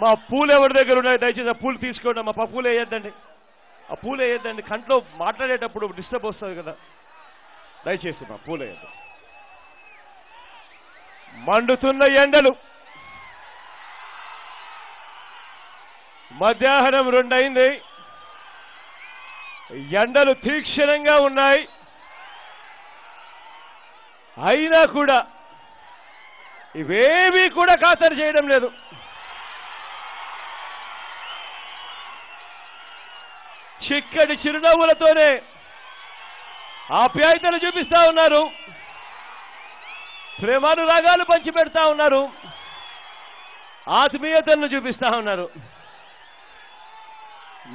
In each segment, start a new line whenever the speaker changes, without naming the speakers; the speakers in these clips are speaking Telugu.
మా పూలు ఎవరి దగ్గర ఉన్నాయి దయచేసి ఆ పూలు తీసుకోండి. మా పూలు వేయద్దండి, ఆ పూలు వేయద్దండి, కంట్లో మాట్లాడేటప్పుడు డిస్టర్బ్ వస్తుంది కదా, దయచేసి మా పూలు వేయద్దు. మండుతున్న ఎండలు మధ్యాహ్నం 2 అయింది. ఎండలు తీక్షణంగా ఉన్నాయి. అయినా కూడా ఇవేమీ కూడా ఖాతరు చేయడం లేదు. చిక్కటి చిరునవ్వులతోనే ఆప్యాయతలు చూపిస్తా ఉన్నారు, ప్రేమానురాగాలు పంచిపెడతా ఉన్నారు, ఆత్మీయతను చూపిస్తా ఉన్నారు.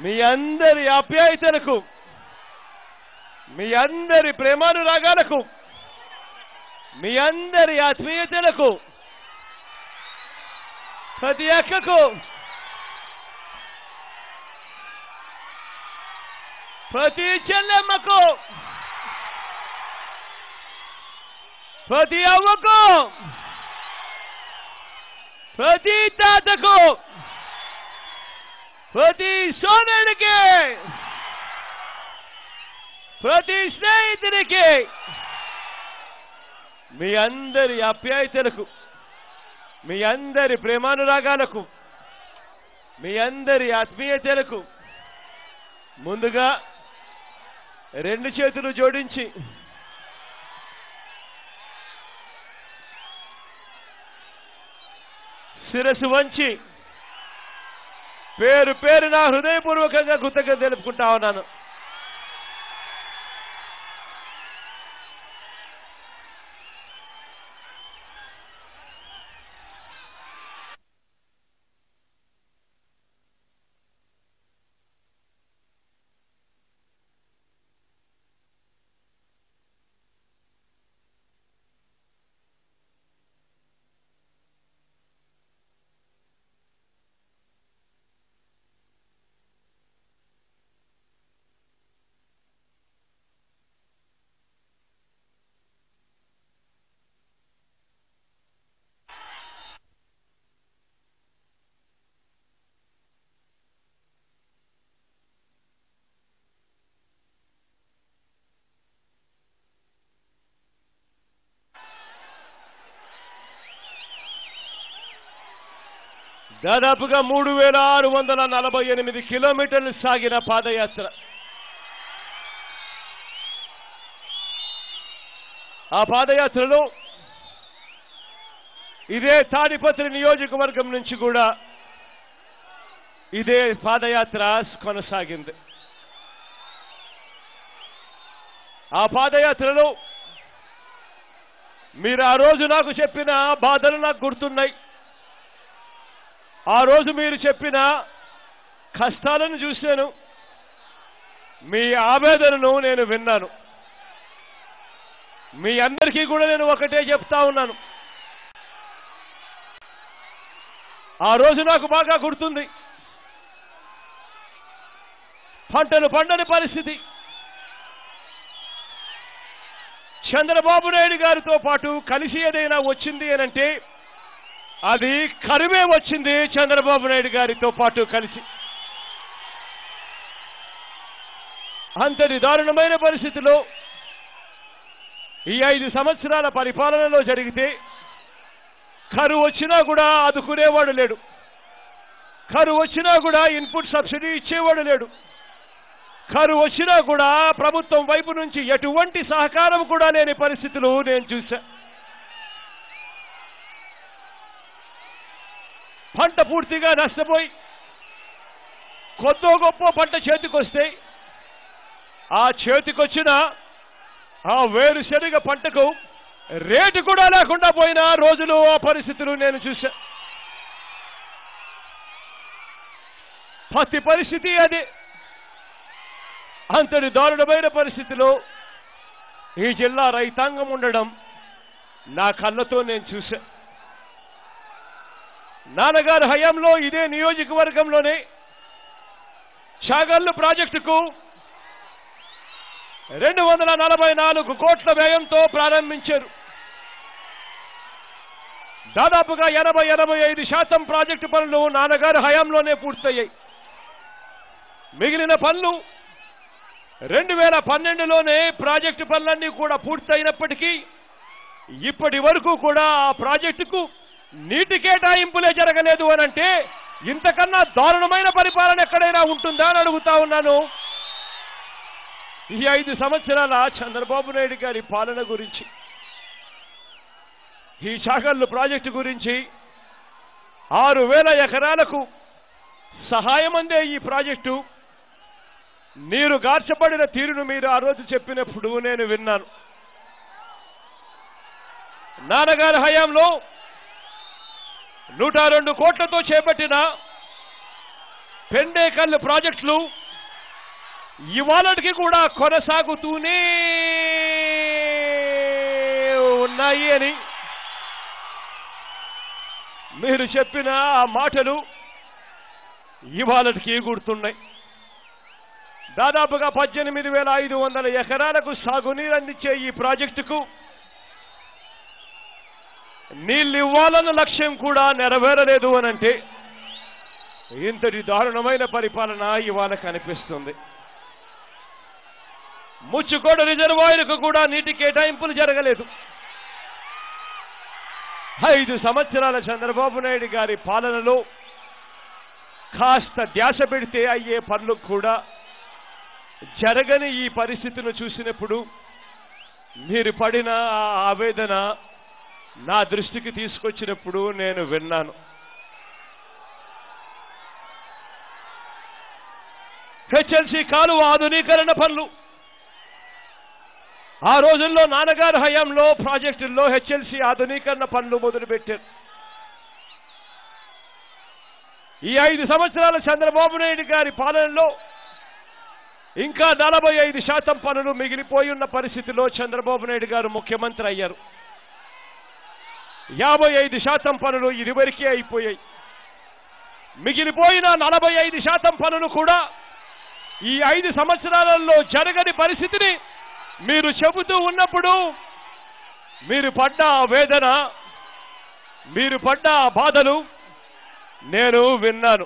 మీ అందరి ఆప్యాయతలకు, మీ అందరి ప్రేమానురాగాలకు, మీ అందరి ఆత్మీయతలకు, ప్రతి అక్కకు, ప్రతి చెల్లెమ్మకు, ప్రతి అవ్వకు, ప్రతి తాతకు, ప్రతి సోదరుడికి, ప్రతి స్నేహితుడికి, మీ అందరి ఆప్యాయతలకు, మీ అందరి ప్రేమానురాగాలకు, మీ అందరి ఆత్మీయతలకు ముందుగా 2 చేతులు జోడించి శిరస్సు వంచి పేరు పేరున హృదయపూర్వకంగా కృతజ్ఞత తెలుపుకుంటా ఉన్నాను. దాదాపుగా 3648 కిలోమీటర్లు సాగిన పాదయాత్ర. ఆ పాదయాత్రలో ఇదే తాడిపత్రి నియోజకవర్గం నుంచి కూడా ఇదే పాదయాత్ర కొనసాగింది. ఆ పాదయాత్రలో మీరు ఆ రోజు నాకు చెప్పిన బాధలు నాకు గుర్తున్నాయి. ఆ రోజు మీరు చెప్పిన కష్టాలను చూశాను, మీ ఆవేదనను నేను విన్నాను. మీ అందరికీ కూడా నేను ఒకటే చెప్తా ఉన్నాను. ఆ రోజు నాకు బాగా గుర్తుంది. పంటలు పండని పరిస్థితి, చంద్రబాబు నాయుడు గారితో పాటు కలిసి ఏదైనా వచ్చింది అనంటే అది కరువే వచ్చింది. చంద్రబాబు నాయుడు గారితో పాటు కలిసి అంతటి దారుణమైన పరిస్థితిలో ఈ 5 సంవత్సరాల పరిపాలనలో జరిగితే కరువు వచ్చినా కూడా ఆదుకునేవాడు లేడు, కరువు వచ్చినా కూడా ఇన్పుట్ సబ్సిడీ ఇచ్చేవాడు లేడు, కరువు వచ్చినా కూడా ప్రభుత్వం వైపు నుంచి ఎటువంటి సహకారం కూడా లేని పరిస్థితులు నేను చూశా. పంట పూర్తిగా నష్టపోయి కొద్దో గొప్ప పంట చేతికొస్తే ఆ చేతికొచ్చిన ఆ వేరుశనగ పంటకు రేటు కూడా లేకుండా పోయిన రోజులు, ఆ పరిస్థితులు నేను చూశా. ప్రతి పరిస్థితి అదే. అంతటి దారుణమైన పరిస్థితిలో ఈ జిల్లా రైతాంగం ఉండడం నా కళ్ళతో నేను చూశా. నాన్నగారి హయాంలో ఇదే నియోజకవర్గంలోనే చాగల్లు ప్రాజెక్టుకు 244 కోట్ల వ్యయంతో ప్రారంభించారు. దాదాపుగా 80-85% ప్రాజెక్టు పనులు నాన్నగారి హయాంలోనే పూర్తయ్యాయి. మిగిలిన పనులు 2012లోనే ప్రాజెక్టు పనులన్నీ కూడా పూర్తయినప్పటికీ ఇప్పటి వరకు కూడా ఆ ప్రాజెక్టుకు నీటి కేటాయింపులే జరగలేదు అనంటే ఇంతకన్నా దారుణమైన పరిపాలన ఎక్కడైనా ఉంటుందా అని అడుగుతా ఉన్నాను. ఈ 5 సంవత్సరాల చంద్రబాబు నాయుడు గారి పాలన గురించి, ఈ చాగల్లు ప్రాజెక్టు గురించి, 6,000 ఎకరాలకు సహాయం అందే ఈ ప్రాజెక్టు నీరు గార్చబడిన తీరును మీరు ఆ రోజు చెప్పినప్పుడు నేను విన్నాను. నాన్నగారి హయాంలో 102 కోట్లతో చేపట్టిన పెండేకల్లు ప్రాజెక్టులు ఇవాళకి కూడా కొనసాగుతూనే ఉన్నాయి అని మీరు చెప్పిన ఆ మాటలు ఇవాళకి గుర్తున్నాయి. దాదాపుగా 18,500 ఎకరాలకు సాగునీరు అందించే ఈ ప్రాజెక్టుకు నీళ్ళు ఇవ్వాలన్న లక్ష్యం కూడా నెరవేరలేదు అనంటే ఇంతటి దారుణమైన పరిపాలన ఇవాళ కనిపిస్తుంది. ముచ్చుకోట రిజర్వాయర్కు కూడా నీటి కేటాయింపులు జరగలేదు. 5 సంవత్సరాల చంద్రబాబు నాయుడు గారి పాలనలో కాస్త ధ్యాస పెడితే అయ్యే పనులు కూడా జరగని ఈ పరిస్థితిని చూసినప్పుడు మీరు పడిన ఆవేదన నా దృష్టికి తీసుకొచ్చినప్పుడు నేను విన్నాను. హెచ్ఎల్సి కాలువ ఆధునీకరణ పనులు ఆ రోజుల్లో నాన్నగారి హయాంలో ప్రాజెక్టుల్లో హెచ్ఎల్సి ఆధునీకరణ పనులు మొదలుపెట్టారు. ఈ 5 సంవత్సరాల చంద్రబాబు నాయుడు గారి పాలనలో ఇంకా 45% పనులు మిగిలిపోయి ఉన్న పరిస్థితిలో చంద్రబాబు నాయుడు గారు ముఖ్యమంత్రి అయ్యారు. 55% పనులు ఇదివరకే అయిపోయాయి. మిగిలిపోయిన 45% పనులు కూడా ఈ 5 సంవత్సరాలలో జరగని పరిస్థితిని మీరు చెబుతూ ఉన్నప్పుడు మీరు పడ్డ వేదన, మీరు పడ్డ బాధలు నేను విన్నాను.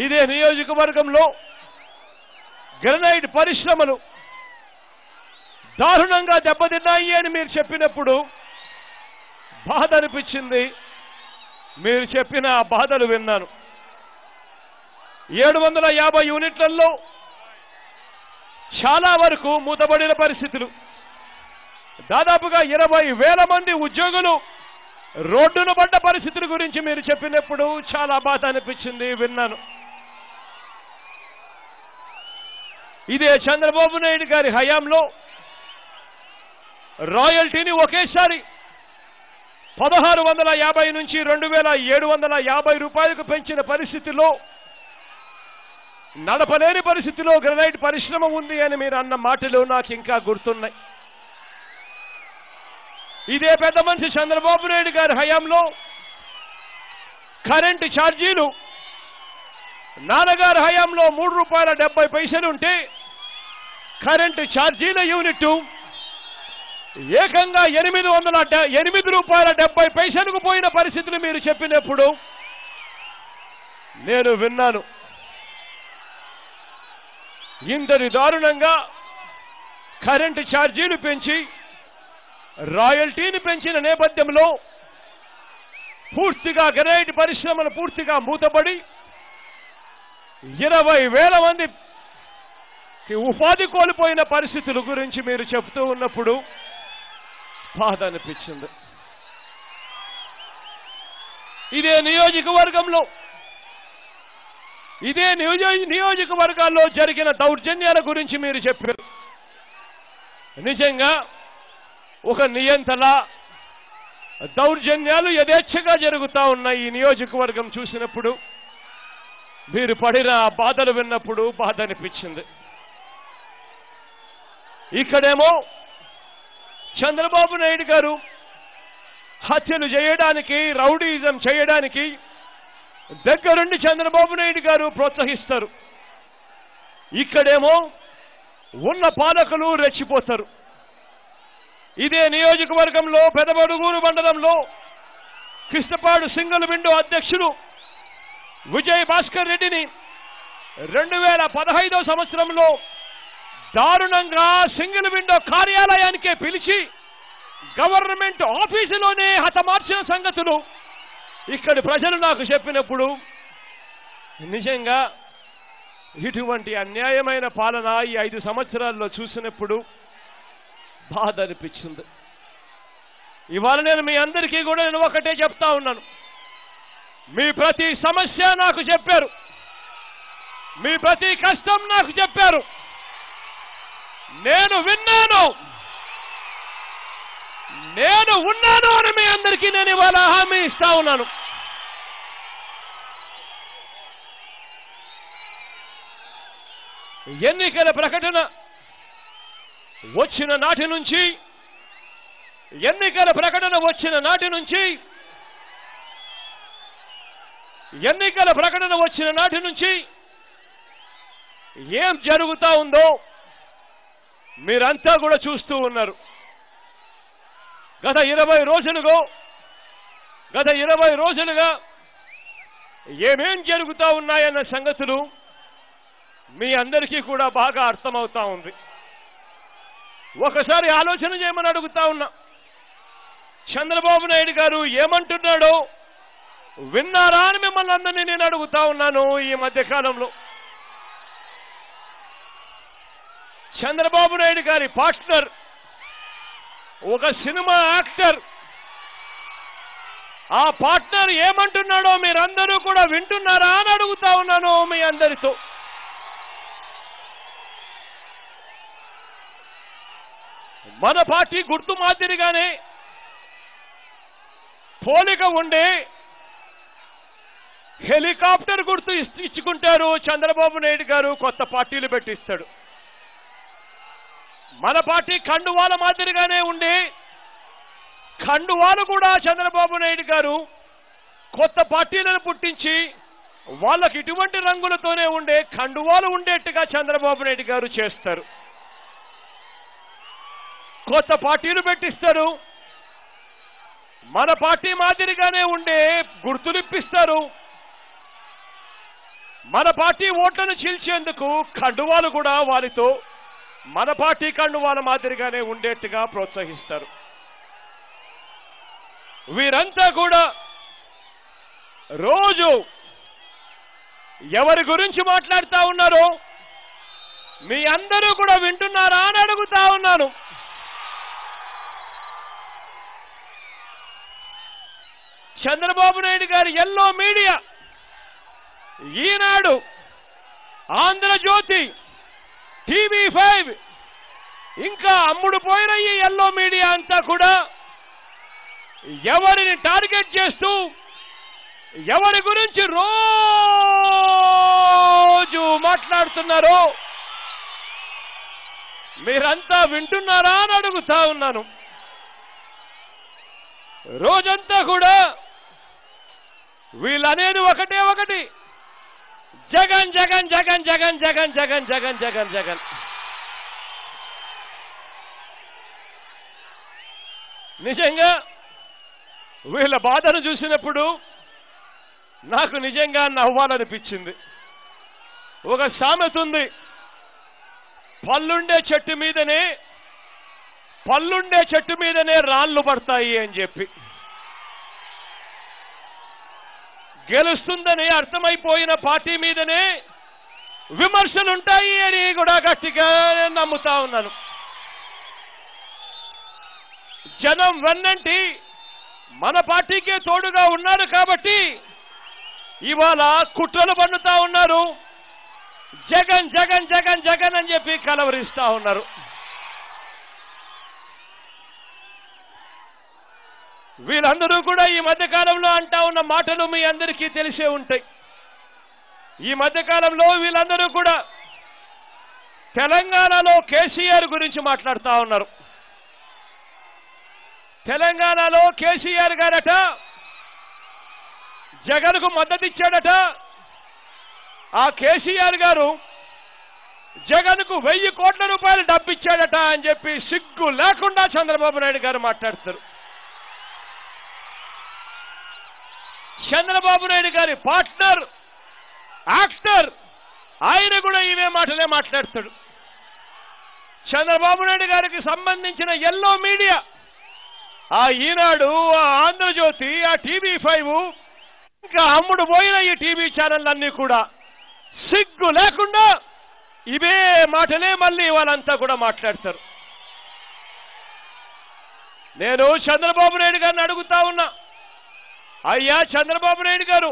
ఇదే నియోజకవర్గంలో గ్రనైట్ పరిశ్రమలు దారుణంగా దెబ్బతిన్నాయి అని మీరు చెప్పినప్పుడు బాధ అనిపించింది. మీరు చెప్పిన బాధలు విన్నాను. 750 యూనిట్లలో చాలా వరకు మూతబడిన పరిస్థితులు, దాదాపుగా 20,000 మంది ఉద్యోగులు రోడ్డున పడ్డ పరిస్థితుల గురించి మీరు చెప్పినప్పుడు చాలా బాధ అనిపించింది, విన్నాను. ఇదే చంద్రబాబు నాయుడు గారి హయాంలో రాయల్టీని ఒకేసారి 1,650 నుంచి 2,750 రూపాయలకు పెంచిన పరిస్థితిలో, నడపలేని పరిస్థితిలో గ్రనైట్ పరిశ్రమ ఉంది అని మీరు అన్న మాటలు నాకు ఇంకా గుర్తున్నాయి. ఇదే పెద్ద మనిషి చంద్రబాబు నాయుడు గారి హయాంలో కరెంటు ఛార్జీలు నాన్నగారి హయాంలో ₹3.70 ఉంటే కరెంటు ఛార్జీల యూనిట్ ఏకంగా ₹8.70 పోయిన పరిస్థితులు మీరు చెప్పినప్పుడు నేను విన్నాను. ఇంతటి దారుణంగా కరెంటు ఛార్జీలు పెంచి రాయల్టీని పెంచిన నేపథ్యంలో పూర్తిగా గ్రనైట్ పరిశ్రమలు పూర్తిగా మూతపడి 20,000 మంది ఉపాధి కోల్పోయిన పరిస్థితుల గురించి మీరు చెప్తూ ఉన్నప్పుడు బాధ అనిపించింది. ఇదే నియోజకవర్గంలో, ఇదే నియోజకవర్గాల్లో జరిగిన దౌర్జన్యాల గురించి మీరు చెప్పారు. నిజంగా ఒక నియంతల దౌర్జన్యాలు యథేచ్ఛగా జరుగుతూ ఉన్నాయి. ఈ నియోజకవర్గం చూసినప్పుడు మీరు పడిన బాధలు విన్నప్పుడు బాధ అనిపించింది. ఇక్కడేమో చంద్రబాబు నాయుడు గారు హత్యలు చేయడానికి, రౌడీజం చేయడానికి దగ్గరుండి చంద్రబాబు నాయుడు గారు ప్రోత్సహిస్తారు. ఇక్కడేమో ఉన్న పాలకులు రెచ్చిపోతారు. ఇదే నియోజకవర్గంలో పెదబడుగూరు మండలంలో కృష్ణపాడు సింగిల్ విండో అధ్యక్షుడు విజయ్ భాస్కర్ రెడ్డిని 2015వ సంవత్సరంలో దారుణంగా సింగిల్ విండో కార్యాలయానికే పిలిచి గవర్నమెంట్ ఆఫీసులోనే హతమార్చిన సంగతులు ఇక్కడి ప్రజలు నాకు చెప్పినప్పుడు నిజంగా ఇటువంటి అన్యాయమైన పాలన ఈ 5 సంవత్సరాల్లో చూసినప్పుడు బాధ అనిపించింది. ఇవాళ నేను మీ అందరికీ కూడా నేను ఒకటే చెప్తా ఉన్నాను. మీ ప్రతి సమస్య నాకు చెప్పారు, మీ ప్రతి కష్టం నాకు చెప్పారు, నేను విన్నాను, నేను ఉన్నాను అని మీ అందరికీ నేను ఇవాళ హామీ ఇస్తా ఉన్నాను. ఎన్నికల ప్రకటన వచ్చిన నాటి నుంచి ఏం జరుగుతా ఉందో మీరంతా కూడా చూస్తూ ఉన్నారు. గత 20 రోజులుగా ఏమేం జరుగుతూ ఉన్నాయన్న సంగతులు మీ అందరికీ కూడా బాగా అర్థమవుతా ఉంది. ఒకసారి ఆలోచన చేయమని అడుగుతా ఉన్నా. చంద్రబాబు నాయుడు గారు ఏమంటున్నాడో విన్నారా అని మిమ్మల్ని అందరినీ నేను అడుగుతా ఉన్నాను. ఈ మధ్యకాలంలో చంద్రబాబు నాయుడు గారి పార్ట్నర్ ఒక సినిమా యాక్టర్, ఆ పార్ట్నర్ ఏమంటున్నాడో మీరందరూ కూడా వింటున్నారా అని అడుగుతా ఉన్నాను మీ అందరితో. మన పార్టీ గుర్తు మాదిరిగానే పోలిక ఉండే హెలికాప్టర్ గుర్తు ఇచ్చుకుంటారు చంద్రబాబు నాయుడు గారు, కొత్త పార్టీలు పెట్టిస్తాడు. మన పార్టీ కండువాల మాదిరిగానే ఉండే కండువాలు కూడా చంద్రబాబు నాయుడు గారు కొత్త పార్టీలను పుట్టించి వాళ్ళకి ఇటువంటి రంగులతోనే ఉండే కండువాలు ఉండేట్టుగా చంద్రబాబు నాయుడు గారు చేస్తారు. కొత్త పార్టీలు పెట్టిస్తారు, మన పార్టీ మాదిరిగానే ఉండే గుర్తులు ఇప్పిస్తారు. మన పార్టీ ఓట్లను చీల్చేందుకు కండువాలు కూడా వారితో మన పార్టీ కండువాల మాదిరిగానే ఉండేట్టుగా ప్రోత్సహిస్తారు. వీరంతా కూడా రోజు ఎవరి గురించి మాట్లాడుతూ ఉన్నారో మీ అందరూ కూడా వింటున్నారా అని అడుగుతా ఉన్నాను. చంద్రబాబు నాయుడు గారి ఎల్లో మీడియా, ఈనాడు, ఆంధ్రజ్యోతి, TV5 ఇంకా అమ్ముడు పోయిన ఈ ఎల్లో మీడియా అంతా కూడా ఎవరిని టార్గెట్ చేస్తూ ఎవరి గురించి రోజు మాట్లాడుతున్నారో మీరంతా వింటున్నారా అని అడుగుతా ఉన్నాను. రోజంతా కూడా వీళ్ళనేది ఒకటి, జగన్ జగన్ జగన్ జగన్ జగన్ జగన్ జగన్ జగన్ జగన్. నిజంగా వీళ్ళ బాధను చూసినప్పుడు నాకు నిజంగా నవ్వాలనిపించింది. ఒక సామెత ఉంది, పళ్ళుండే చెట్టు మీదనే రాళ్ళు పడతాయి అని చెప్పి. గెలుస్తుందని అర్థమైపోయిన పార్టీ మీదనే విమర్శలుంటాయి అని కూడా గట్టిగా నమ్ముతా ఉన్నాను. జనం వెన్నంటి మన పార్టీకే తోడుగా ఉన్నారు కాబట్టి ఇవాళ కుట్రలు పన్నుతా ఉన్నారు, జగన్ జగన్ జగన్ జగన్ అని చెప్పి కలవరిస్తా ఉన్నారు. వీళ్ళందరూ కూడా ఈ మధ్యకాలంలో అంటా ఉన్న మాటలు మీ అందరికీ తెలిసే ఉంటాయి. ఈ మధ్యకాలంలో వీళ్ళందరూ కూడా తెలంగాణలో కేసీఆర్ గురించి మాట్లాడుతూ ఉన్నారు. తెలంగాణలో కేసీఆర్ గారట జగన్కు మద్దతు ఇచ్చాడట. ఆ కేసీఆర్ గారు జగన్కు 1000 కోట్ల రూపాయలు డబ్బిచ్చాడట అని చెప్పి సిగ్గు లేకుండా చంద్రబాబు నాయుడు గారు మాట్లాడతారు. చంద్రబాబు నాయుడు గారి పార్ట్నర్ యాక్టర్ ఆయన కూడా ఇవే మాటలే మాట్లాడతాడు. చంద్రబాబు నాయుడు గారికి సంబంధించిన ఎల్లో మీడియా, ఆ ఈనాడు, ఆ ఆంధ్రజ్యోతి, ఆ TV5, ఇంకా అమ్ముడు పోయిన ఈ టీవీ ఛానళ్ళన్నీ కూడా సిగ్గు లేకుండా ఇవే మాటలే మళ్ళీ వాళ్ళంతా కూడా మాట్లాడతారు. నేను చంద్రబాబు నాయుడు గారిని అడుగుతా ఉన్నా, అయ్యా చంద్రబాబు నాయుడు గారు,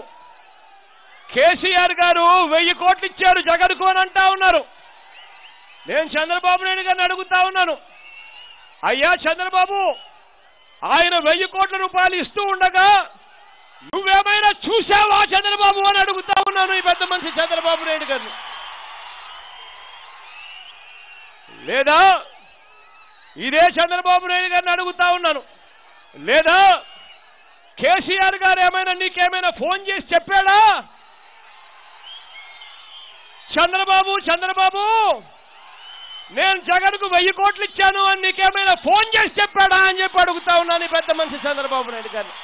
కేసీఆర్ గారు 1000 కోట్లు ఇచ్చారు జగన్కు అని అంటా ఉన్నారు. నేను చంద్రబాబు నాయుడు గారిని అడుగుతా ఉన్నాను, అయ్యా చంద్రబాబు, ఆయన 1000 కోట్ల రూపాయలు ఇస్తూ ఉండగా నువ్వేమైనా చూసావా చంద్రబాబు అని అడుగుతా ఉన్నాను ఈ పెద్ద మనిషి చంద్రబాబు నాయుడు గారిని. లేదా ఇదే చంద్రబాబు నాయుడు గారిని అడుగుతా ఉన్నాను, లేదా కేసీఆర్ గారు ఏమైనా నీకేమైనా ఫోన్ చేసి చెప్పాడా, చంద్రబాబు నేను జగన్కు 1000 కోట్లు ఇచ్చాను అని నీకేమైనా ఫోన్ చేసి చెప్పాడా అని చెప్పి అడుగుతా ఉన్నాను ఈ పెద్ద మనిషి చంద్రబాబు నాయుడు గారిని.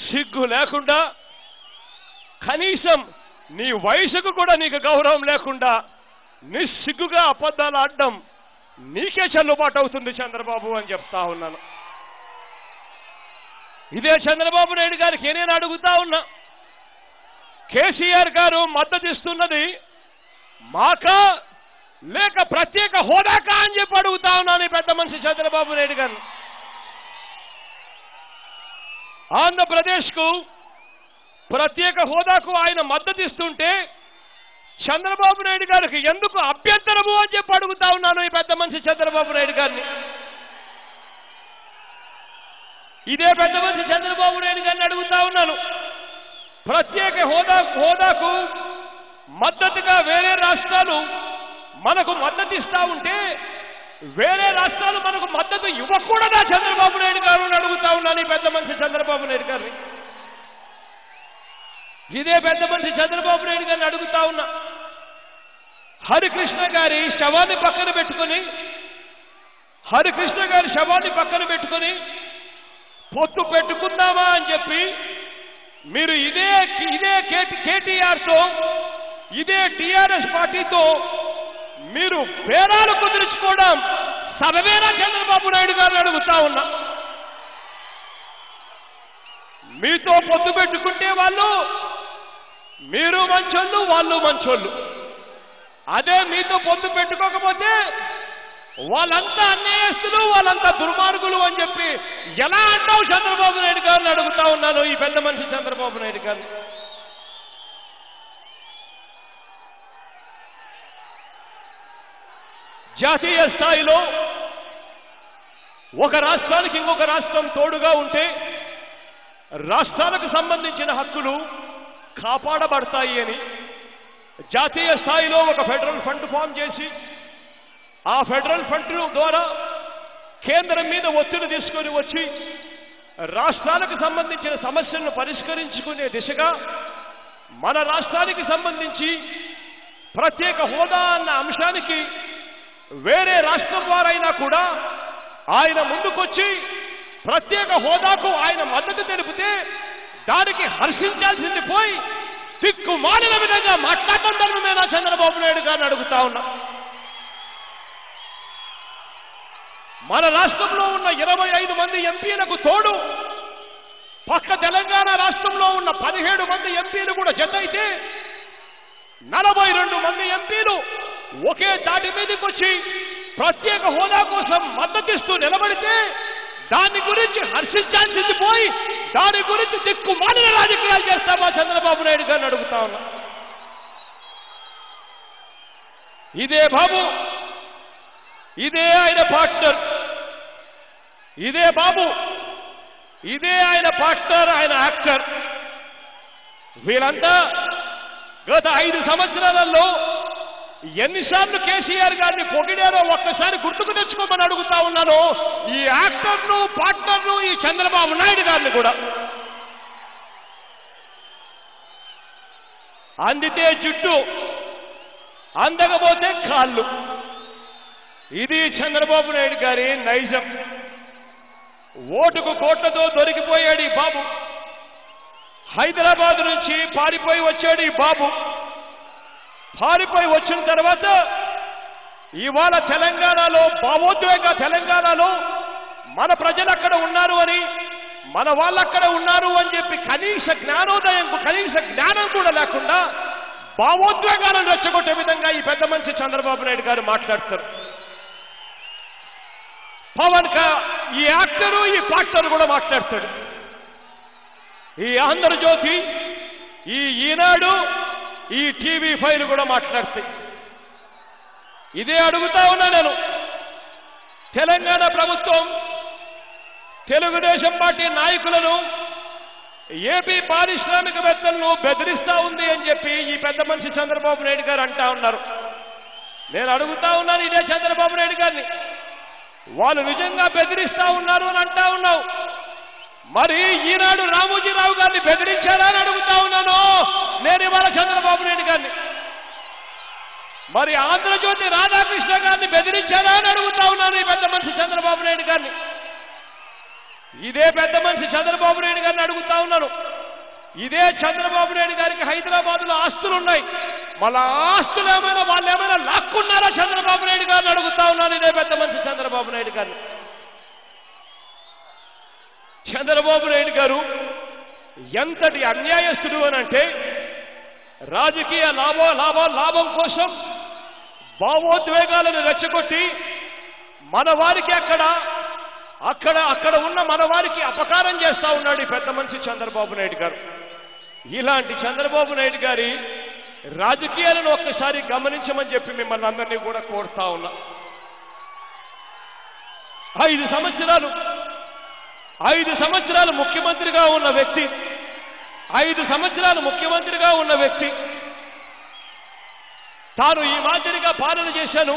సిగ్గు లేకుండా, కనీసం నీ వయసుకు కూడా నీకు గౌరవం లేకుండా నిస్సిగ్గుగా అబద్ధాలు ఆడడం నీకే చెల్లుబాటు అవుతుంది చంద్రబాబు అని చెప్తా ఉన్నాను. ఇదే చంద్రబాబు నాయుడు గారికి నేను అడుగుతా ఉన్నా, కేసీఆర్ గారు మద్దతు ఇస్తున్నది మాకా లేక ప్రత్యేక హోదాకా అని చెప్పి అడుగుతా ఉన్నాను ఈ పెద్ద మనిషి చంద్రబాబు నాయుడు గారిని. ఆంధ్రప్రదేశ్కు ప్రత్యేక హోదాకు ఆయన మద్దతు ఇస్తుంటే చంద్రబాబు నాయుడు గారికి ఎందుకు అభ్యంతరము అని చెప్పి అడుగుతా ఉన్నాను ఈ పెద్ద మనిషి చంద్రబాబు నాయుడు గారిని. ఇదే పెద్ద మనిషి చంద్రబాబు నాయుడు గారిని అడుగుతా ఉన్నాను, ప్రత్యేక హోదాకు మద్దతుగా వేరే రాష్ట్రాలు మనకు మద్దతు ఇస్తా ఉంటే వేరే రాష్ట్రాలు మనకు మద్దతు ఇవ్వకూడదా చంద్రబాబు నాయుడు గారు అని అడుగుతా ఉన్నాను ఈ పెద్ద మనిషి చంద్రబాబు నాయుడు గారిని. ఇదే పెద్ద మనిషి చంద్రబాబు నాయుడు గారిని అడుగుతా ఉన్నా, హరికృష్ణ గారి శవాన్ని పక్కన పెట్టుకొని పొత్తు పెట్టుకుందామా అని చెప్పి మీరు ఇదే కేటీఆర్తో ఇదే టీఆర్ఎస్ పార్టీతో మీరు పేరాలు కుదుర్చుకోవడం సబవేనా చంద్రబాబు నాయుడు గారిని అడుగుతా ఉన్నా. మీతో పొత్తు పెట్టుకుంటే మీరు మంచోళ్ళు, వాళ్ళు మంచోళ్ళు. అదే మీతో పొత్తు పెట్టుకోకపోతే వాళ్ళంతా అన్యాయస్తులు, వాళ్ళంతా దుర్మార్గులు అని చెప్పి ఎలా అంటావు చంద్రబాబు నాయుడు గారిని అడుగుతా ఉన్నాను ఈ పెద్ద మనిషి చంద్రబాబు నాయుడు గారిని. జాతీయ స్థాయిలో ఒక రాష్ట్రానికి ఇంకొక రాష్ట్రం తోడుగా ఉంటే రాష్ట్రాలకు సంబంధించిన హక్కులు కాపాడబడతాయి అని జాతీయ స్థాయిలో ఒక ఫెడరల్ ఫండ్ ఫామ్ చేసి ఆ ఫెడరల్ ఫండ్ ద్వారా కేంద్రం మీద ఒత్తిడి తీసుకొని వచ్చి రాష్ట్రాలకు సంబంధించిన సమస్యలను పరిష్కరించుకునే దిశగా మన రాష్ట్రానికి సంబంధించి ప్రత్యేక హోదా అన్న అంశానికి వేరే రాష్ట్రం వారైనా కూడా ఆయన ముందుకొచ్చి ప్రత్యేక హోదాకు ఆయన మద్దతు తెలిపితే దానికి హర్షించాల్సింది పోయి సిగ్గుమాలిన విధంగా మాట్లాడటం ధర్మమేనా చంద్రబాబు నాయుడు గారిని అడుగుతా ఉన్నా. మన రాష్ట్రంలో ఉన్న 25 మంది ఎంపీలకు తోడు పక్క తెలంగాణ రాష్ట్రంలో ఉన్న 17 మంది ఎంపీలు కూడా జతైతే 42 మంది ఎంపీలు ఒకే తాటి మీదకి వచ్చి ప్రత్యేక హోదా కోసం మద్దతిస్తూ నిలబడితే దాని గురించి హర్షించాల్సింది పోయి దాని గురించి దిక్కుమాలిన రాజకీయాలు చేస్తామా చంద్రబాబు నాయుడు గారిని అడుగుతా ఉన్నా. ఇదే బాబు, ఇదే ఆయన పార్ట్నర్, ఇదే బాబు, ఇదే ఆయన పార్ట్నర్, ఆయన యాక్టర్, వీళ్ళంతా గత 5 సంవత్సరాలలో ఎన్నిసార్లు కేసీఆర్ గారిని పొగిడారో ఒక్కసారి గుర్తుకు తెచ్చుకోమని అడుగుతా ఉన్నాను ఈ యాక్టర్ను, పార్ట్నర్ను, ఈ చంద్రబాబు నాయుడు గారిని కూడా. అందితే జుట్టు, అందకపోతే కాళ్ళు. ఇది చంద్రబాబు నాయుడు గారి నైజం. ఓటుకు కోట్లతో దొరికిపోయాడు ఈ బాబు. హైదరాబాద్ నుంచి పారిపోయి వచ్చాడు ఈ బాబు. పారిపోయి వచ్చిన తర్వాత ఇవాళ తెలంగాణలో భావోద్వేగ తెలంగాణలో మన ప్రజలు అక్కడ ఉన్నారు అని, మన వాళ్ళు అక్కడ ఉన్నారు అని చెప్పి కనీస జ్ఞానం కూడా లేకుండా భావోద్వేగాలను రెచ్చగొట్టే విధంగా ఈ పెద్ద మనిషి చంద్రబాబు నాయుడు గారు మాట్లాడతారు. ఈ యాక్టరు ఈ పాక్టరు కూడా మాట్లాడతాడు. ఈ ఆంధ్రజ్యోతి, ఈ ఈనాడు, ఈ TV5 కూడా మాట్లాడతాయి. ఇదే అడుగుతా ఉన్నా నేను. తెలంగాణ ప్రభుత్వం తెలుగుదేశం పార్టీ నాయకులను, ఏపీ పారిశ్రామికవేత్తలను బెదిరిస్తా ఉంది అని చెప్పి ఈ పెద్ద మనిషి చంద్రబాబు నాయుడు గారు అంటా ఉన్నారు. నేను అడుగుతా ఉన్నాను ఇదే చంద్రబాబు నాయుడు గారిని, వాళ్ళు నిజంగా బెదిరిస్తా ఉన్నారు అని అంటా ఉన్నావు, మరి ఈనాడు రామోజీరావు గారిని బెదిరించారా అని అడుగుతా ఉన్నాను నేను ఇవాళ చంద్రబాబు నాయుడు గారిని. మరి ఆంధ్రజ్యోతి రాధాకృష్ణ గారిని బెదిరించారా అని అడుగుతా ఉన్నాను ఈ పెద్ద మనిషి చంద్రబాబు నాయుడు గారిని. ఇదే పెద్ద మనిషి చంద్రబాబు నాయుడు గారిని అడుగుతా ఉన్నాను. ఇదే చంద్రబాబు నాయుడు గారికి హైదరాబాద్లో ఆస్తులు ఉన్నాయి, మళ్ళా ఆస్తులు ఏమైనా వాళ్ళు ఏమైనా లాక్కున్నారా చంద్రబాబు నాయుడు గారిని అడుగుతా ఉన్నాను ఇదే పెద్ద మనిషి చంద్రబాబు నాయుడు గారిని. చంద్రబాబు నాయుడు గారు ఎంతటి అన్యాయస్తుడు అని అంటే, రాజకీయ లాభం కోసం భావోద్వేగాలను రెచ్చగొట్టి మన వారికి అక్కడ ఉన్న మన వారికి అపకారం చేస్తా ఉన్నాడు ఈ పెద్ద మనిషి చంద్రబాబు నాయుడు గారు. ఇలాంటి చంద్రబాబు నాయుడు గారి రాజకీయాలను ఒక్కసారి గమనించమని చెప్పి మిమ్మల్ని అందరినీ కూడా కోరుతా ఉన్నా. 5 సంవత్సరాలు ముఖ్యమంత్రిగా ఉన్న వ్యక్తి, 5 సంవత్సరాలు ముఖ్యమంత్రిగా ఉన్న వ్యక్తి తాను ఈ మాదిరిగా పాలన చేశాను,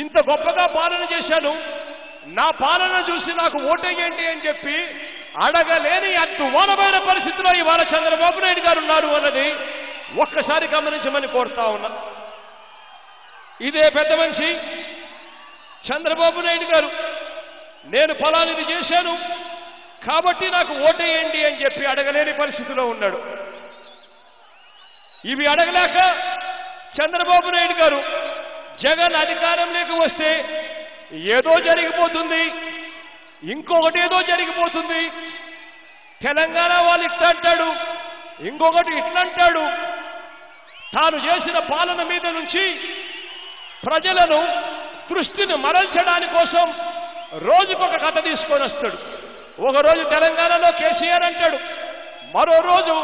ఇంత గొప్పగా పాలన చేశాను, నా పాలన చూసి నాకు ఓటేయండి అని చెప్పి అడగలేని అద్భుతమైన పరిస్థితిలో ఇవాళ చంద్రబాబు నాయుడు గారు ఉన్నారు అన్నది ఒక్కసారి గమనించమని కోరుతా ఉన్నా. ఇదే పెద్ద మనిషి చంద్రబాబు నాయుడు గారు నేను ఫలానిది చేశాను కాబట్టి నాకు ఓటేయండి అని చెప్పి అడగలేని పరిస్థితిలో ఉన్నాడు. ఇవి అడగలేక చంద్రబాబు నాయుడు గారు జగన్ అధికారంలోకి వస్తే ఏదో జరిగిపోతుంది, ఇంకొకటి ఏదో జరిగిపోతుంది, తెలంగాణ వాళ్ళు ఇట్లా అంటాడు, ఇంకొకటి ఇట్లా అంటాడు, తాను చేసిన పాలన మీద నుంచి ప్రజలను దృష్టిని మరల్చడానికి కోసం రోజుకొక కథ తీసుకొని వస్తాడు. ఒకరోజు తెలంగాణలో కేసీఆర్ అంటాడు, మరో రోజు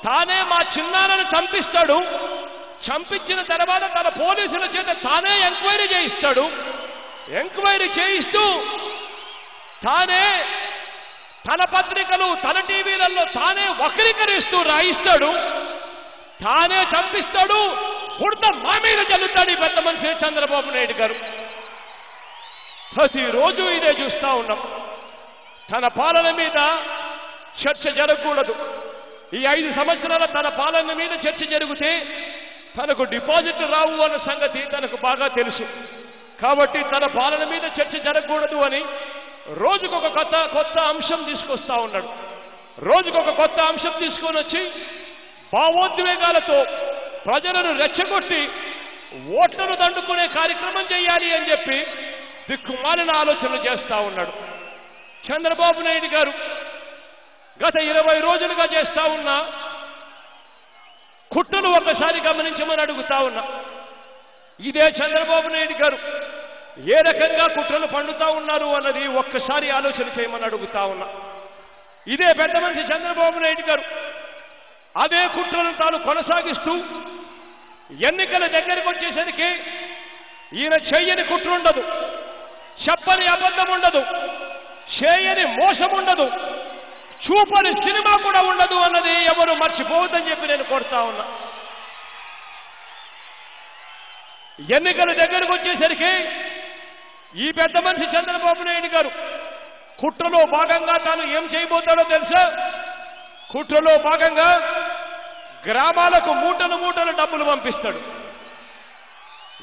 తానే మా చిన్నాన్నను చంపిస్తాడు, చంపించిన తర్వాత తన పోలీసుల చేత తానే ఎంక్వైరీ చేయిస్తాడు, ఎంక్వైరీ చేయిస్తూ తానే తన పత్రికలు తన టీవీలలో తానే వక్రీకరిస్తూ రాయిస్తాడు, తానే చంపిస్తాడు, బుడత మా మీద చల్లుతాడు ఈ పెద్ద మనిషి చంద్రబాబు నాయుడు గారు. ప్రతిరోజు ఇదే చూస్తా ఉన్నాం. తన పాలన మీద చర్చ జరగకూడదు. ఈ 5 సంవత్సరాల తన పాలన మీద చర్చ జరిగితే తనకు డిపాజిట్లు రావు అన్న సంగతి తనకు బాగా తెలుసు. కాబట్టి తన పాలన మీద చర్చ జరగకూడదు అని రోజుకొక కొత్త అంశం తీసుకొస్తా ఉన్నాడు. రోజుకొక కొత్త అంశం తీసుకొని వచ్చి భావోద్వేగాలతో ప్రజలను రెచ్చగొట్టి ఓట్లను దండుకునే కార్యక్రమం చేయాలి అని చెప్పి దిక్కుమాలిన ఆలోచనలు చేస్తా ఉన్నాడు చంద్రబాబు నాయుడు గారు. గత 20 రోజులుగా చేస్తా ఉన్న కుట్రలు ఒక్కసారి గమనించమని అడుగుతా ఉన్నా. ఇదే చంద్రబాబు నాయుడు గారు ఏ రకంగా కుట్రలు పండుతా ఉన్నారు అన్నది ఒక్కసారి ఆలోచన చేయమని అడుగుతా ఉన్నా. ఇదే పెద్ద మనిషి చంద్రబాబు నాయుడు గారు అదే కుట్రను తాను కొనసాగిస్తూ ఎన్నికల దగ్గరికి వచ్చేసరికి ఈయన చెయ్యని కుట్ర ఉండదు, చెప్పని అబద్ధం ఉండదు, చేయని మోసం ఉండదు, చూపని సినిమా కూడా ఉండదు అన్నది ఎవరు మర్చిపోవద్దని చెప్పి నేను కోరుతా ఉన్నా. ఎన్నికల దగ్గరకు వచ్చేసరికి ఈ పెద్ద మనిషి చంద్రబాబు నాయుడు గారు కుట్రలో భాగంగా తాను ఏం చేయబోతాడో తెలుసా? కుట్రలో భాగంగా గ్రామాలకు మూటలు డబ్బులు పంపిస్తాడు.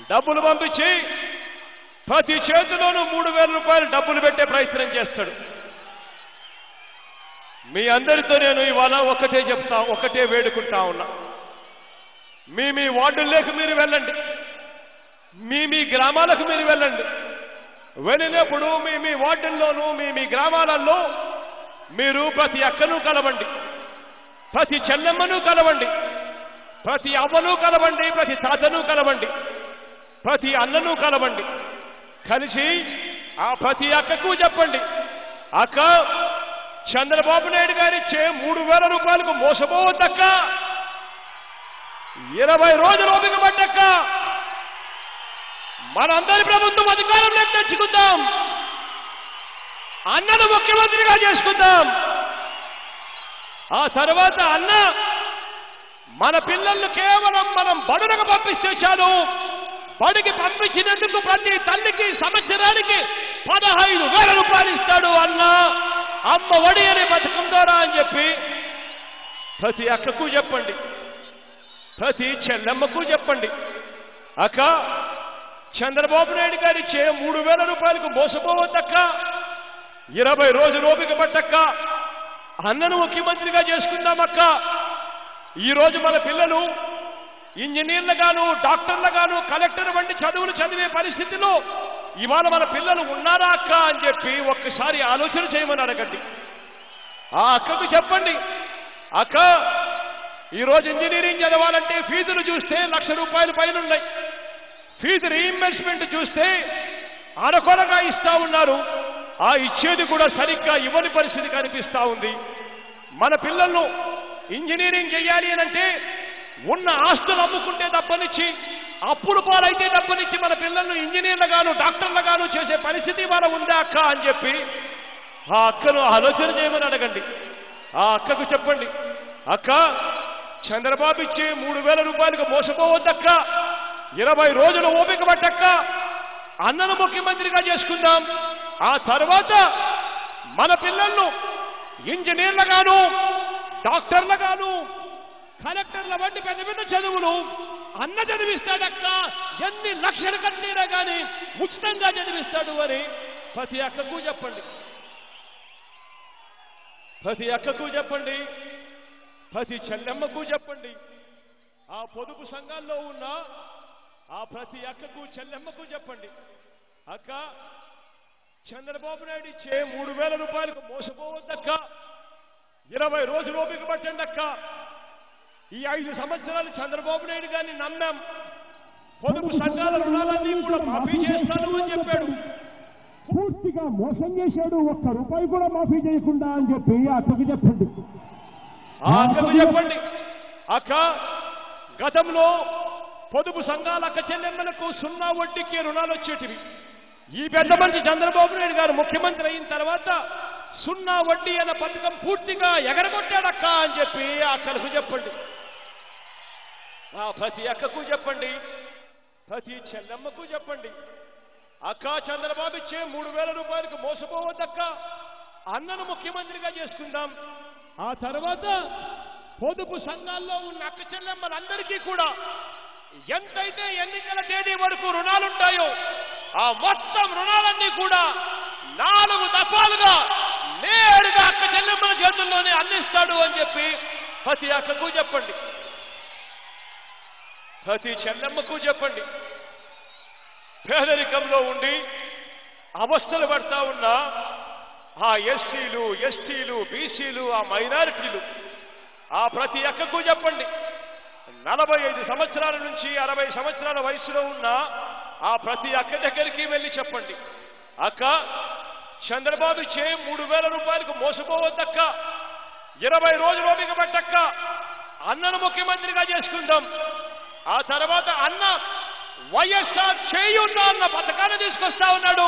డబ్బులు పంపించి ప్రతి చేతిలోనూ 3,000 రూపాయలు డబ్బులు పెట్టే ప్రయత్నం చేస్తాడు. మీ అందరితో నేను ఇవాళ ఒకటే వేడుకుంటా ఉన్నా. మీ వార్డుల్లోకి మీరు వెళ్ళండి, మీ గ్రామాలకు మీరు వెళ్ళండి. వెళ్ళినప్పుడు మీ వార్డుల్లోనూ మీ గ్రామాలలో మీరు ప్రతి అక్కను కలవండి, ప్రతి చెల్లెమ్మను కలవండి, ప్రతి అవ్వను కలవండి, ప్రతి తాతను కలవండి, ప్రతి అన్నను కలవండి. కలిసి ఆ ప్రతి అక్కకు చెప్పండి, అక్క చంద్రబాబు నాయుడు గారిచ్చే 3,000 రూపాయలకు మోసపోవద్దక్క, 20 రోజులు ఓపిక పట్టక్క, మనందరి ప్రభుత్వం అధికారంలోకి తెచ్చుకుందాం, అన్నను ముఖ్యమంత్రిగా చేసుకుందాం. ఆ తర్వాత అన్న మన పిల్లలను కేవలం మనం బడులకు పంపిస్తే చాలు, బడికి పంపించినందుకు ప్రతి తల్లికి సంవత్సరానికి 15,000 రూపాయలు ఇస్తాడు అన్న, అమ్మ ఒడి అనే పథకం ద్వారా అని చెప్పి ప్రతి అక్కకు చెప్పండి, ప్రతి చెల్లెమ్మకు చెప్పండి. అక్క చంద్రబాబు నాయుడు గారిచ్చే 3,000 రూపాయలకు మోసపోవద్దక్క, 20 రోజులు ఓపిక పట్టక్క, అన్నను ముఖ్యమంత్రిగా చేసుకుందామక్క. ఈరోజు మన పిల్లలు ఇంజనీర్లుగాను, డాక్టర్లుగాను, కలెక్టర్ వంటి చదువులు చదివే పరిస్థితిలో ఇవాళ మన పిల్లలు ఉన్నారా అక్క అని చెప్పి ఒక్కసారి ఆలోచన చేయమని అడగండి. ఆ అక్కకు చెప్పండి, అక్క ఈరోజు ఇంజనీరింగ్ చదవాలంటే ఫీజులు చూస్తే 1,00,000 రూపాయలు పైన ఉన్నాయి. ఫీజు రీఇంబర్స్మెంట్ చూస్తే అరకొరగా ఇస్తా ఉన్నారు. ఆ ఇచ్చేది కూడా సరిగ్గా ఇవ్వని పరిస్థితి కనిపిస్తా ఉంది. మన పిల్లలను ఇంజనీరింగ్ చేయాలి అనంటే ఉన్న ఆస్తులు అమ్ముకుంటే డబ్బనిచ్చి, అప్పుడు పాలైతే డబ్బనిచ్చి మన పిల్లలను ఇంజనీర్లుగాను, డాక్టర్లుగాను చేసే పరిస్థితి మన ఉందా అక్క అని చెప్పి ఆ అక్కను ఆలోచన చేయమని అడగండి. ఆ అక్కకు చెప్పండి, అక్క చంద్రబాబు ఇచ్చే 3,000 రూపాయలకు మోసపోవద్దక్క, 20 రోజులు ఓపిక పట్టక్క, అన్నను ముఖ్యమంత్రిగా చేసుకుందాం. ఆ తర్వాత మన పిల్లలను ఇంజనీర్లుగాను, డాక్టర్లుగాను, కలెక్టర్ల వంటి పెద్ద పెద్ద చదువులు అన్న చదివిస్తాడక్క, ఎన్ని లక్షలు కట్టినా కానీ ఉచితంగా చదివిస్తాడు అని ప్రతి అక్కకు చెప్పండి, ప్రతి అక్కకు చెప్పండి, ప్రతి చెల్లెమ్మకు చెప్పండి. ఆ పొదుపు సంఘాల్లో ఉన్న ఆ ప్రతి అక్కకు చెల్లెమ్మకు చెప్పండి, అక్క చంద్రబాబు నాయుడు ఇచ్చే 3,000 రూపాయలకు మోసపోవద్దక్క, 20 రోజులు ఓపిక పట్టండి అక్క. ఈ 5 సంవత్సరాలు చంద్రబాబు నాయుడు గారిని నమ్మాం, పొదుపు సంఘాల రుణాలన్నీ కూడా మాఫీ చేస్తాను అని చెప్పాడు,
పూర్తిగా మోసం చేశాడు, 1 రూపాయి కూడా మాఫీ చేయకుండా అని చెప్పి ఆ అక్కకు చెప్పండి.
ఆ అక్కకు చెప్పండి, అక్క గతంలో పొదుపు సంఘాల అక్క చెల్లెమ్మలకు 0 వడ్డీకి రుణాలు వచ్చేటివి. ఈ పెద్ద మనిషి చంద్రబాబు నాయుడు గారు ముఖ్యమంత్రి అయిన తర్వాత 0 వడ్డీ అన్న పథకం పూర్తిగా ఎగరగొట్టాడక్క అని చెప్పి ఆ అక్కలకు చెప్పండి. ఆ ప్రతి అక్కకు చెప్పండి, ప్రతి చెల్లెమ్మకు చెప్పండి, అక్క చంద్రబాబు ఇచ్చే 3,000 రూపాయలకు మోసపోవద్దక్క, అన్నను ముఖ్యమంత్రిగా చేసుకుందాం. ఆ తర్వాత పొదుపు సంఘాల్లో ఉన్న అక్క చెల్లెమ్మలందరికీ కూడా ఎంతైతే ఎన్నికల తేదీ వరకు రుణాలుంటాయో ఆ మొత్తం రుణాలన్నీ కూడా 4 దఫాలుగా నేరుగా అక్క చెల్లెమ్మల చేతుల్లోనే అందిస్తాడు అని చెప్పి ప్రతి అక్కకు చెప్పండి, ప్రతి చెల్లెమ్మకు చెప్పండి. పేదరికంలో ఉండి అవస్థలు పడతా ఉన్న ఆ ఎస్సీలు, ఎస్టీలు, బీసీలు, ఆ మైనారిటీలు ఆ ప్రతి అక్కకు చెప్పండి. 45 సంవత్సరాల నుంచి 60 సంవత్సరాల వయసులో ఉన్న ఆ ప్రతి అక్క దగ్గరికి వెళ్ళి చెప్పండి, అక్క చంద్రబాబు ఇచ్చే 3,000 రూపాయలకు మోసపోవద్దక్క, 20 రోజులు ఓపిక పట్టక్క, అన్నను ముఖ్యమంత్రిగా చేసుకుందాం. ఆ తర్వాత అన్న వైఎస్ఆర్ చేయున్న అన్న పథకాన్ని తీసుకొస్తా ఉన్నాడు.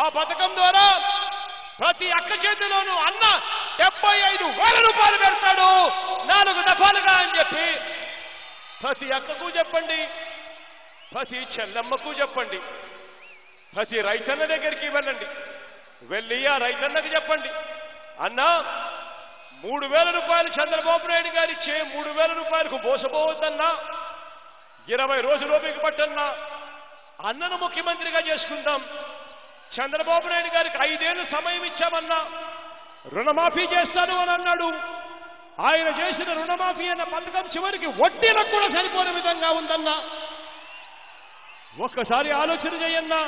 ఆ పథకం ద్వారా ప్రతి అక్క చేతిలోనూ అన్న 75,000 రూపాయలు పెడతాడు 4 దఫాలుగా అని చెప్పి ప్రతి అక్కకు చెప్పండి, ప్రతి చెల్లెమ్మకు చెప్పండి, ప్రతి రైతన్న దగ్గరికి వెళ్ళండి, వెళ్ళి ఆ రైతన్నకు చెప్పండి, అన్న 3,000 రూపాయలు చంద్రబాబు నాయుడు గారు ఇచ్చే 3,000 రూపాయలకు మోసపోవద్దన్నా, 20 రోజులు ఓపిక పట్టన్నా అన్నను ముఖ్యమంత్రిగా చేసుకుందాం. చంద్రబాబు నాయుడు గారికి 5 ఏళ్లు సమయం ఇచ్చామన్నా రుణమాఫీ చేస్తాను అని అన్నాడు. ఆయన చేసిన రుణమాఫీ అన్న పథకం చివరికి వడ్డీలకు కూడా సరిపోని విధంగా ఉందన్నా. ఒక్కసారి ఆలోచన చేయన్నా.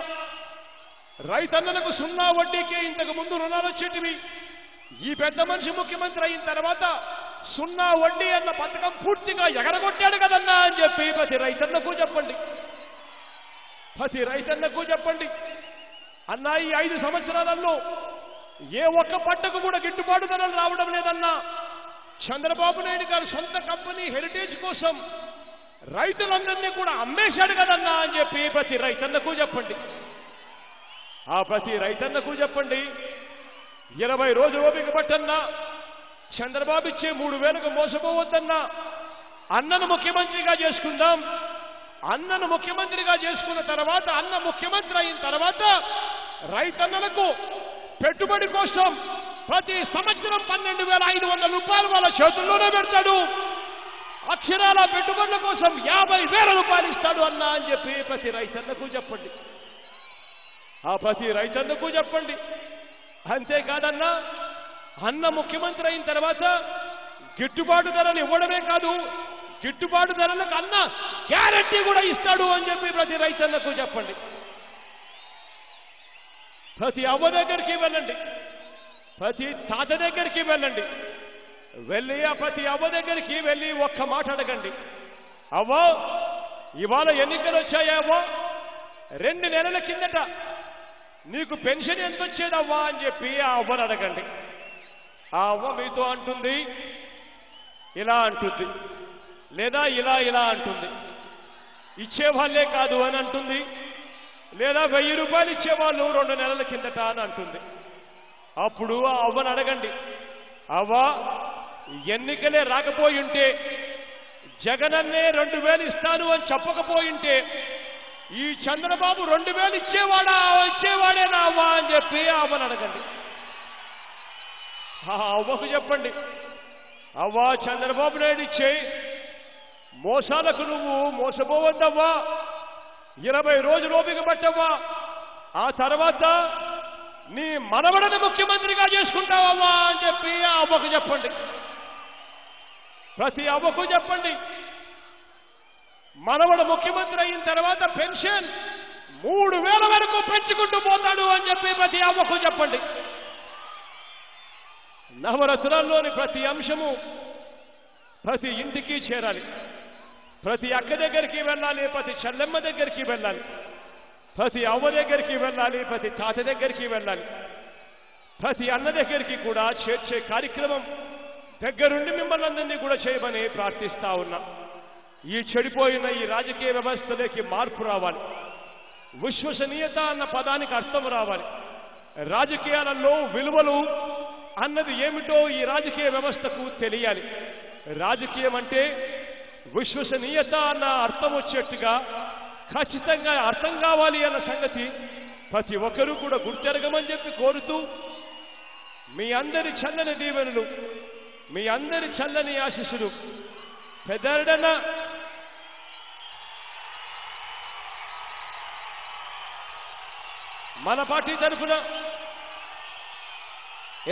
రైతన్నలకు 0 వడ్డీకే ఇంతకు ముందు రుణాలు వచ్చేటివి. ఈ పెద్ద మనిషి ముఖ్యమంత్రి అయిన తర్వాత 0 వడ్డీ అన్న పథకం పూర్తిగా ఎగరగొట్టాడు కదన్నా అని చెప్పి ప్రతి రైతన్నకు చెప్పండి. ప్రతి రైతన్నకు చెప్పండి. అన్నా ఈ 5 సంవత్సరాలలో ఏ ఒక్క పంటకు కూడా గిట్టుబాటు ధరలు రావడం లేదన్నా. చంద్రబాబు నాయుడు గారు సొంత కంపెనీ హెరిటేజ్ కోసం రైతులందరినీ కూడా అమ్మేశాడు కదన్నా అని చెప్పి ప్రతి రైతన్నకు చెప్పండి. ఆ ప్రతి రైతన్నకు చెప్పండి. 20 రోజులు ఓపిక పట్టన్నా. చంద్రబాబు ఇచ్చే 3,000కు మోసపోవద్దన్నా. అన్నను ముఖ్యమంత్రిగా చేసుకుందాం. అన్నను ముఖ్యమంత్రిగా చేసుకున్న తర్వాత అన్న ముఖ్యమంత్రి అయిన తర్వాత రైతన్నలకు పెట్టుబడి కోసం ప్రతి సంవత్సరం 12,500 రూపాయలు వాళ్ళ చేతుల్లోనే పెడతాడు. అక్షరాల పెట్టుబడుల కోసం 50,000 రూపాయలు ఇస్తాడు అన్నా అని చెప్పి ప్రతి రైతన్నకు చెప్పండి. ఆ ప్రతి రైతన్నకు చెప్పండి. అంతేకాదన్నా అన్న ముఖ్యమంత్రి అయిన తర్వాత గిట్టుబాటు ధరలు ఇవ్వడమే కాదు, గిట్టుబాటు ధరలకు అన్న గ్యారెంటీ కూడా ఇస్తాడు అని చెప్పి ప్రతి రైతన్నకు చెప్పండి. ప్రతి అవ్వ దగ్గరికి వెళ్ళండి. ప్రతి తాత దగ్గరికి వెళ్ళండి. వెళ్ళి ఆ ప్రతి అవ్వ దగ్గరికి వెళ్ళి ఒక్క మాట అడగండి. అవ్వ ఇవాళ ఎన్నికలు వచ్చాయా అవ్వ? 2 నెలల కిందట నీకు పెన్షన్ ఎంత వచ్చేదవ్వా అని చెప్పి ఆ అవ్వను అడగండి. ఆ అవ్వ మీతో అంటుంది, ఇలా అంటుంది, లేదా ఇలా అంటుంది. ఇచ్చేవాళ్లే కాదు అని అంటుంది, లేదా 1000 రూపాయలు ఇచ్చేవాళ్ళు 2 నెలల కిందట అని అంటుంది. అప్పుడు ఆ అవ్వను అడగండి, అవ్వ ఎన్నికలే రాకపోయింటే, జగనన్నే 2,000 ఇస్తాను అని చెప్పకపోయింటే ఈ చంద్రబాబు 2,000 ఇచ్చేవాడేనా అవ్వ అని చెప్పి ఆ అవ్వను అడగండి. ఆ అవ్వకు చెప్పండి, అవ్వ చంద్రబాబు నాయుడు ఇచ్చే మోసాలకు నువ్వు మోసపోవద్దవ్వా. 20 రోజులు ఓపిక పట్టవ్వా. ఆ తర్వాత నీ మనవడని ముఖ్యమంత్రిగా చేసుకుంటావవ్వా అని చెప్పి ఆ అవ్వకు చెప్పండి. ప్రతి అవ్వకు చెప్పండి, మనవడు ముఖ్యమంత్రి అయిన తర్వాత పెన్షన్ 3,000 వరకు పెంచుకుంటూ పోతాడు అని చెప్పి ప్రతి అవ్వకు చెప్పండి. నవరత్నాల్లోని ప్రతి అంశము ప్రతి ఇంటికి చేరాలి. ప్రతి అక్క దగ్గరికి వెళ్ళాలి, ప్రతి చెల్లెమ్మ దగ్గరికి వెళ్ళాలి, ప్రతి అవ్వ దగ్గరికి వెళ్ళాలి, ప్రతి తాత దగ్గరికి వెళ్ళాలి, ప్రతి అన్న దగ్గరికి కూడా చేర్చే కార్యక్రమం దగ్గరుండి మిమ్మల్ని అందరినీ కూడా చేయమని ప్రార్థిస్తా ఉన్నా. ఈ చెడిపోయిన ఈ రాజకీయ వ్యవస్థలోకి మార్పు రావాలి. విశ్వసనీయత అన్న పదానికి అర్థం రావాలి. రాజకీయాలలో విలువలు అన్నది ఏమిటో ఈ రాజకీయ వ్యవస్థకు తెలియాలి. రాజకీయం అంటే విశ్వసనీయత అన్న అర్థం వచ్చేట్టుగా ఖచ్చితంగా అర్థం కావాలి అన్న సంగతి ప్రతి ఒక్కరూ కూడా గుర్తెరగమని చెప్పి కోరుతూ, మీ అందరి చల్లని దీవెనలు, మీ అందరి చల్లని ఆశీస్సులు పెద్దడన మన పార్టీ తరఫున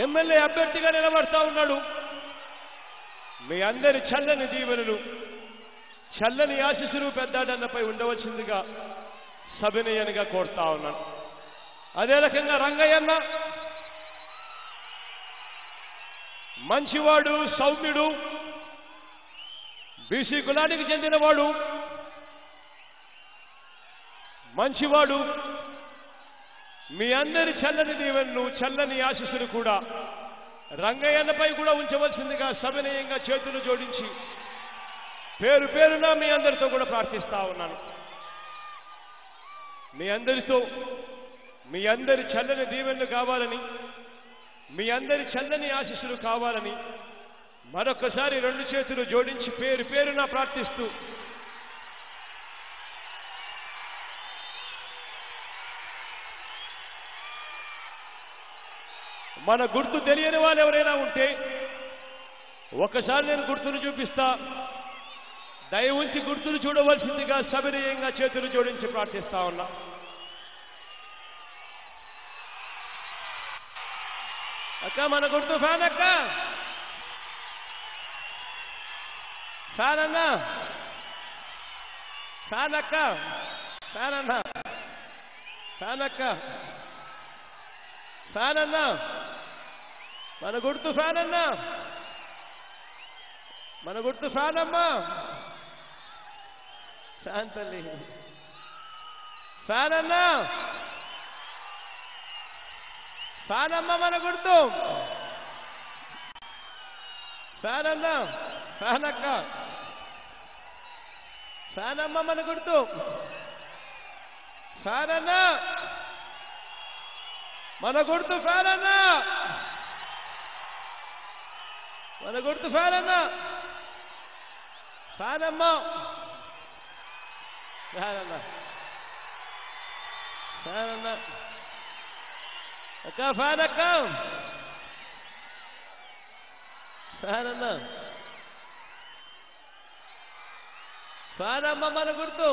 ఎమ్మెల్యే అభ్యర్థిగా నిలబడతా ఉన్నాడు. మీ అందరి చల్లని దీవెనలు, చల్లని ఆశీస్సులు పెద్దాడన్నపై ఉండవలసిందిగా సవినయంగా కోరుతా ఉన్నాను. అదే రకంగా రంగయ్యన్న మంచివాడు, సౌమ్యుడు, బీసీ కులానికి చెందినవాడు, మంచివాడు. మీ అందరి చల్లని దీవెనలు, చల్లని ఆశీస్సులు కూడా రంగయ్యన్నపై కూడా ఉంచవలసిందిగా సవినయంగా చేతులు జోడించి పేరు పేరున మీ అందరితో కూడా ప్రార్థిస్తా ఉన్నాను. మీ అందరితో మీ అందరి చల్లని దీవెనలు కావాలని, మీ అందరి చల్లని ఆశీస్సులు కావాలని మరొకసారి 2 చేతులు జోడించి పేరు పేరున ప్రార్థిస్తూ మన గుర్తు తెలియని వాళ్ళు ఎవరైనా ఉంటే ఒకసారి నేను గుర్తును చూపిస్తా. దయ ఉంచి గుర్తులు చూడవలసిందిగా సవినయంగా చేతులు జోడించి ప్రార్థిస్తా ఉన్నా. అక్క మన గుర్తు ఫ్యాన్ అక్క, ఫ్యాన్ అన్న, ఫ్యాన్ అక్క, ఫ్యాన్ అన్న, ఫ్యాన్ అక్క, ఫ్యాన్ అన్న, మన గుర్తు ఫ్యాన్ అన్న, మన గుర్తు ఫ్యాన్ అమ్మా, ఫ్యాన్ తల్లి, ఫ్యాన్ అన్న, ఫ్యాన్ అమ్మ మన గుర్తు, ఫ్యాన్ అన్న, ఫ్యాన్ అక్క, ఫ్యాన్ అమ్మ మన గుర్తు, ఫ్యాన్ అన్న, మన గుర్తు ఫ్యాన్ అన్న, మన గుర్తు ఫ్యాన్ అన్న, ఫ్యాన్ అమ్మ, ఫ్యాన్ అన్న, ఫ్యాన్ అన్న అక్క, ఫ్యాన్ అక్క, ఫ్యాన్ అన్న, ఫ్యాన్ అమ్మ మన గుర్తు,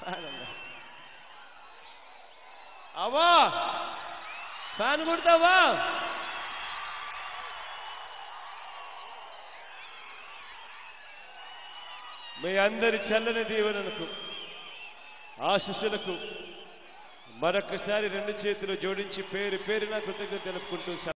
ఫ్యాన్ అన్న, అవ్వా ఫ్యాన్ గుర్తవ్వా, మీ అందరి చల్లని దీవెనలకు ఆశీస్సులకు మరొకసారి రెండు చేతులు జోడించి పేరు పేరున కృతజ్ఞతలు తెలుపుకుంటూ